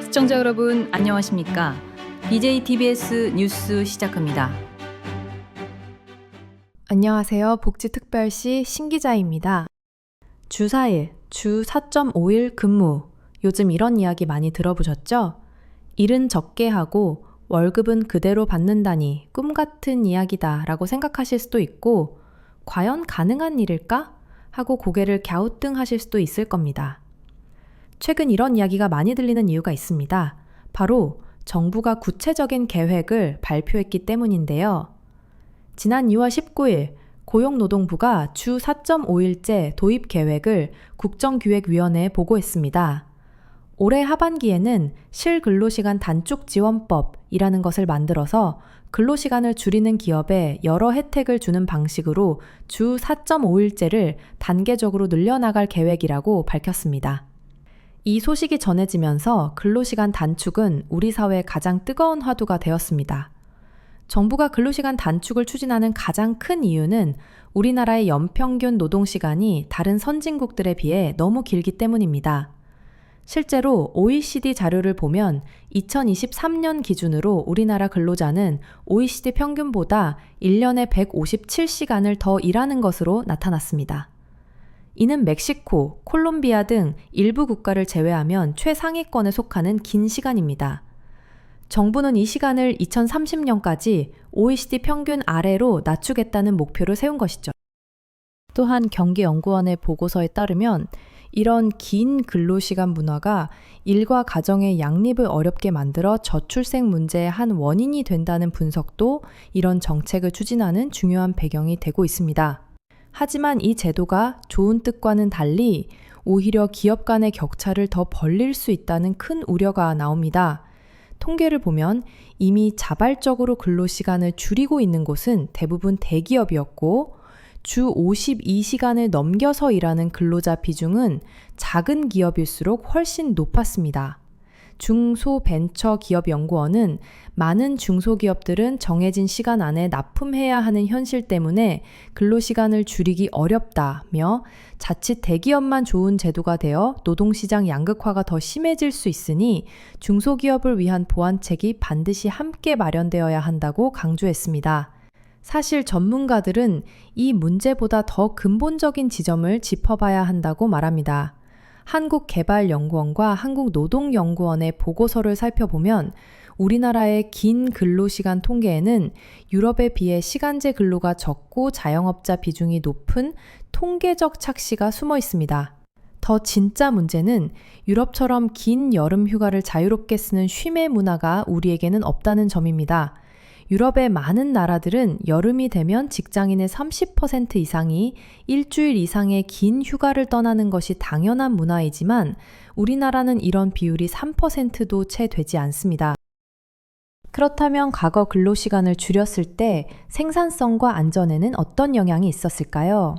시청자 여러분 안녕하십니까? BJ TBS 뉴스 시작합니다. 안녕하세요. 복지특별시 신기자입니다. 주 4일, 주 4.5일 근무. 요즘 이런 이야기 많이 들어보셨죠? 일은 적게 하고 월급은 그대로 받는다니 꿈 같은 이야기다 라고 생각하실 수도 있고 과연 가능한 일일까? 하고 고개를 갸우뚱하실 수도 있을 겁니다. 최근 이런 이야기가 많이 들리는 이유가 있습니다. 바로 정부가 구체적인 계획을 발표했기 때문인데요. 지난 2월 19일 고용노동부가 주 4.5일제 도입 계획을 국정기획위원회에 보고했습니다. 올해 하반기에는 실근로시간 단축지원법이라는 것을 만들어서 근로시간을 줄이는 기업에 여러 혜택을 주는 방식으로 주 4.5일제를 단계적으로 늘려나갈 계획이라고 밝혔습니다. 이 소식이 전해지면서 근로시간 단축은 우리 사회의 가장 뜨거운 화두가 되었습니다. 정부가 근로시간 단축을 추진하는 가장 큰 이유는 우리나라의 연평균 노동시간이 다른 선진국들에 비해 너무 길기 때문입니다. 실제로 OECD 자료를 보면 2023년 기준으로 우리나라 근로자는 OECD 평균보다 1년에 157시간을 더 일하는 것으로 나타났습니다. 이는 멕시코, 콜롬비아 등 일부 국가를 제외하면 최상위권에 속하는 긴 시간입니다. 정부는 이 시간을 2030년까지 OECD 평균 아래로 낮추겠다는 목표를 세운 것이죠. 또한 경기연구원의 보고서에 따르면 이런 긴 근로시간 문화가 일과 가정의 양립을 어렵게 만들어 저출생 문제의 한 원인이 된다는 분석도 이런 정책을 추진하는 중요한 배경이 되고 있습니다. 하지만 이 제도가 좋은 뜻과는 달리 오히려 기업 간의 격차를 더 벌릴 수 있다는 큰 우려가 나옵니다. 통계를 보면 이미 자발적으로 근로시간을 줄이고 있는 곳은 대부분 대기업이었고 주 52시간을 넘겨서 일하는 근로자 비중은 작은 기업일수록 훨씬 높았습니다. 중소벤처기업연구원은 많은 중소기업들은 정해진 시간 안에 납품해야 하는 현실 때문에 근로시간을 줄이기 어렵다며 자칫 대기업만 좋은 제도가 되어 노동시장 양극화가 더 심해질 수 있으니 중소기업을 위한 보완책이 반드시 함께 마련되어야 한다고 강조했습니다. 사실 전문가들은 이 문제보다 더 근본적인 지점을 짚어봐야 한다고 말합니다. 한국개발연구원과 한국노동연구원의 보고서를 살펴보면 우리나라의 긴 근로시간 통계에는 유럽에 비해 시간제 근로가 적고 자영업자 비중이 높은 통계적 착시가 숨어 있습니다. 더 진짜 문제는 유럽처럼 긴 여름 휴가를 자유롭게 쓰는 쉼의 문화가 우리에게는 없다는 점입니다. 유럽의 많은 나라들은 여름이 되면 직장인의 30% 이상이 일주일 이상의 긴 휴가를 떠나는 것이 당연한 문화이지만 우리나라는 이런 비율이 3%도 채 되지 않습니다. 그렇다면 과거 근로시간을 줄였을 때 생산성과 안전에는 어떤 영향이 있었을까요?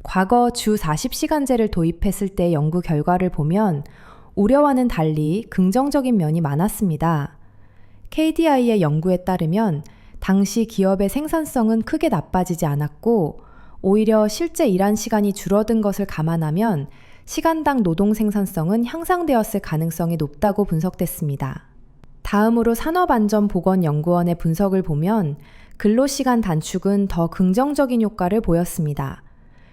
과거 주 40시간제를 도입했을 때 연구 결과를 보면 우려와는 달리 긍정적인 면이 많았습니다. KDI의 연구에 따르면 당시 기업의 생산성은 크게 나빠지지 않았고 오히려 실제 일한 시간이 줄어든 것을 감안하면 시간당 노동 생산성은 향상되었을 가능성이 높다고 분석됐습니다. 다음으로 산업안전보건연구원의 분석을 보면 근로시간 단축은 더 긍정적인 효과를 보였습니다.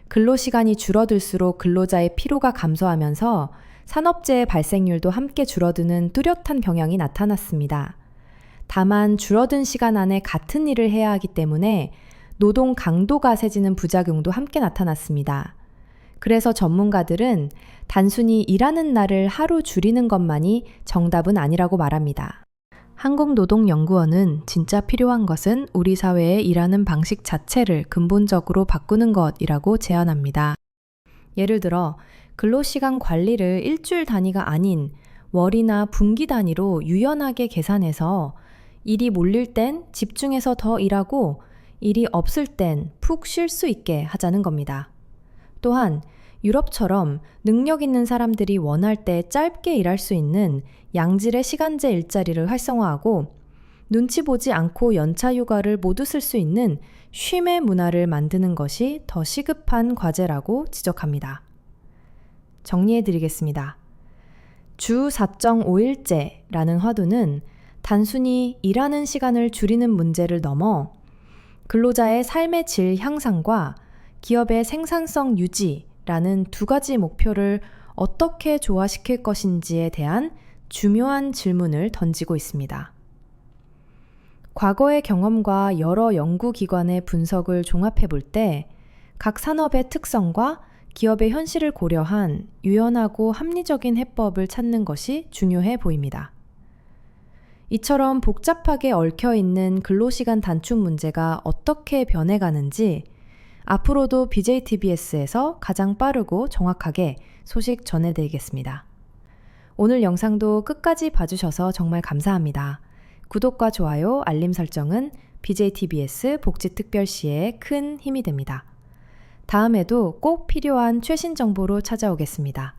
근로시간이 줄어들수록 근로자의 피로가 감소하면서 산업재해 발생률도 함께 줄어드는 뚜렷한 경향이 나타났습니다. 다만 줄어든 시간 안에 같은 일을 해야 하기 때문에 노동 강도가 세지는 부작용도 함께 나타났습니다. 그래서 전문가들은 단순히 일하는 날을 하루 줄이는 것만이 정답은 아니라고 말합니다. 한국노동연구원은 진짜 필요한 것은 우리 사회의 일하는 방식 자체를 근본적으로 바꾸는 것이라고 제안합니다. 예를 들어 근로시간 관리를 일주일 단위가 아닌 월이나 분기 단위로 유연하게 계산해서 일이 몰릴 땐 집중해서 더 일하고 일이 없을 땐 푹 쉴 수 있게 하자는 겁니다. 또한 유럽처럼 능력 있는 사람들이 원할 때 짧게 일할 수 있는 양질의 시간제 일자리를 활성화하고 눈치 보지 않고 연차 휴가를 모두 쓸 수 있는 쉼의 문화를 만드는 것이 더 시급한 과제라고 지적합니다. 정리해드리겠습니다. 주 4.5일제라는 화두는 단순히 일하는 시간을 줄이는 문제를 넘어 근로자의 삶의 질 향상과 기업의 생산성 유지라는 두 가지 목표를 어떻게 조화시킬 것인지에 대한 중요한 질문을 던지고 있습니다. 과거의 경험과 여러 연구기관의 분석을 종합해 볼 때 각 산업의 특성과 기업의 현실을 고려한 유연하고 합리적인 해법을 찾는 것이 중요해 보입니다. 이처럼 복잡하게 얽혀있는 근로시간 단축 문제가 어떻게 변해가는지 앞으로도 BJTBS에서 가장 빠르고 정확하게 소식 전해드리겠습니다. 오늘 영상도 끝까지 봐주셔서 정말 감사합니다. 구독과 좋아요, 알림 설정은 BJTBS 복지특별시에 큰 힘이 됩니다. 다음에도 꼭 필요한 최신 정보로 찾아오겠습니다.